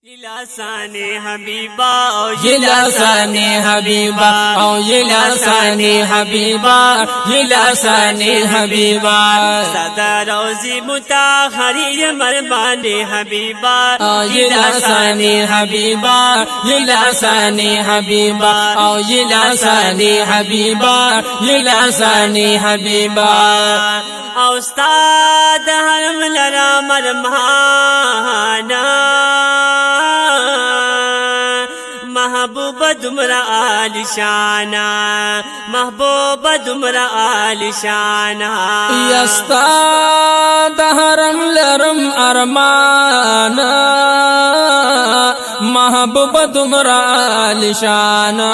لسانی حبیبا لسانی حبیبا او لسانی حبیبا لسانی حبیبا صدا روزی متاخری مرمانی حبیبا لسانی حبیبا لسانی حبیبا او لسانی حبیبا لسانی حبیبا او استاد حرم لرا مرمانا محبوب دمرا آل شانا محبوب دمرا آل شانا یستا دهرم لرم ارمانا محبوب دمرا آل شانا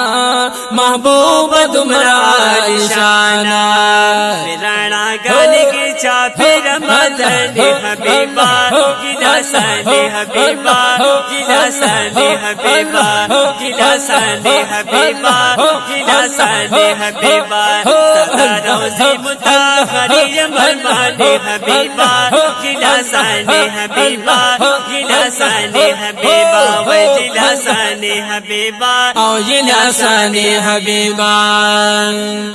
محبوب دمرا آل شانا رانا گانے کی چاپیر مدنی حبیبا لسانی حبیبا لسانی حبیبا لسانی حبیبا لسانی حبیبا صدا روزی متاخری مرمانی حبیبا لسانی حبیبا لسانی حبیبا لسانی حبیبا او لسانی حبیبا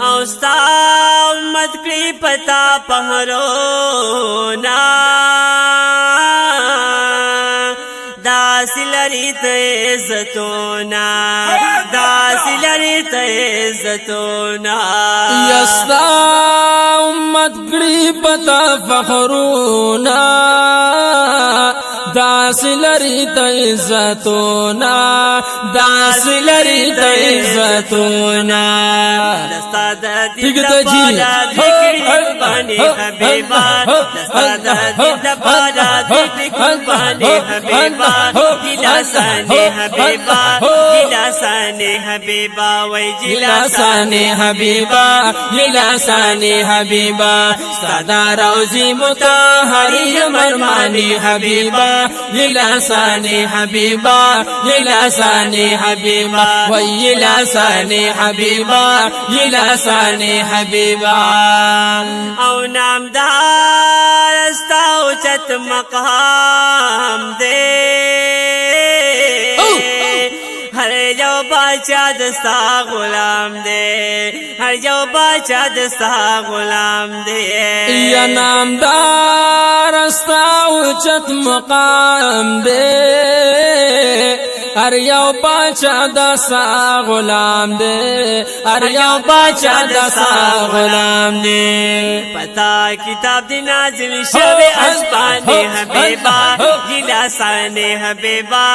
او ستا امت کلی پتا پہرونا داسی لری عزتونا داسی لری عزتونا یستا امت کړي پتا فخرونا داس لري ته عزتونا داس لري ته عزتونا دستا د دې د بالا ذکر باندې حبيبا دستا د دې د بالا ذکر باندې حبيبا لساني حبيبا لساني حبيبا وای لساني حبيبا لساني حبيبا صدا روزي مطهري مرماني حبيبا لساني حبيبا لساني حبيبا وي لساني حبيبا لساني حبيبا او نامدار استاو چت مقام دے ہر جو بادشاہ دستا غلام دے ہر جو بادشاہ دستا غلام دے یا نامدار استاو چت مقام دے ہر یو باچا دسا غلام دے ہر یو باچا دسا غلام دے پتا کتاب دی نازل شوی اسمان حبیبا لسان حبیبا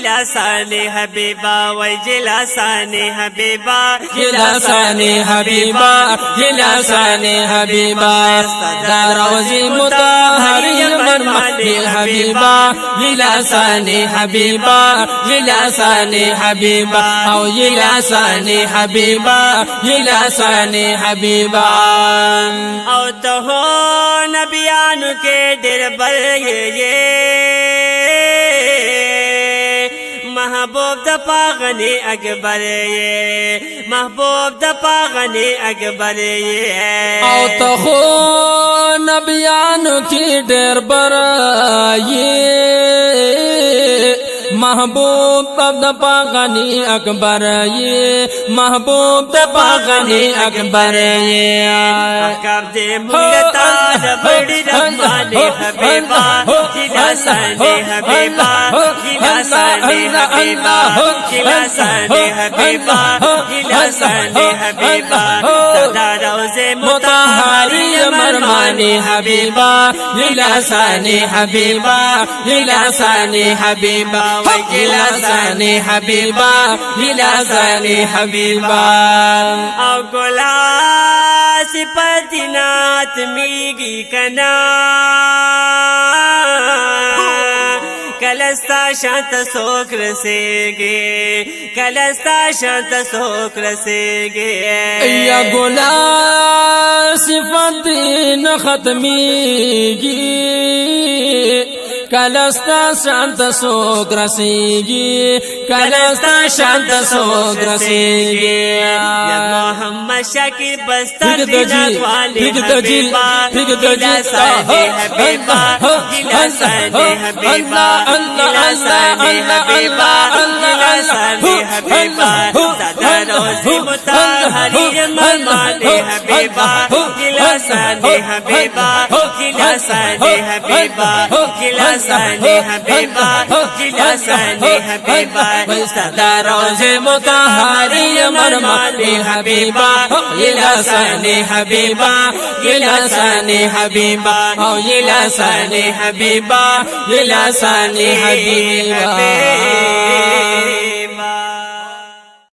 لسان حبیبا وی لسان حبیبا لسان حبیبا لسان حبیبا صدا روزی مطهری مرمانی حبیبا لسان حبیبا لسان حبیبا او لسان حبیبا لسان حبیبا او تو ہو نبیانو کے دربر یہ محبوب د پاغنی اکبر یہ محبوب د پاغنی اکبر یہ او تو خو نبیانو کی دربر یہ محبوب د پاغنی اکبر یہ محبوب د پاغنی اکبر یہ کب دے ملتا بڑی رحمانی حبیبا لسان حبیبا لسان حبیبا لسان حبیبا لسان حبیبا صدا روز مطهری مرمانی حبیبا لسان حبیبا لسان حبیبا لسان حبیبا لسان حبیبا او گلا سپتنات میگی کنا کلستا شانت سوک رسیگی کلستا شانت سوک رسیگی یا گلا صفت نہ ختمیگی کلستا شانت سوک رسیگی کلستا شانت سوک رسیگی یا محمد شاکر بستر دینا والے حبیبا گلا سانے حبیبا گلا سانے حبیبا گلا سانے حبیبا گلا سانے حبیبا سادہ روزی متحری مرمانے حبیبا گلا سانے حبیبا گلا سانے حبیبا گلا سانے حبیبا گلا سانے حبیبا سادہ روزی متحری مرمانے حبیبا گلا سانے حبیبا گلا سانے حبیبا گلا سانے حبیبا گلا سانے حبیبا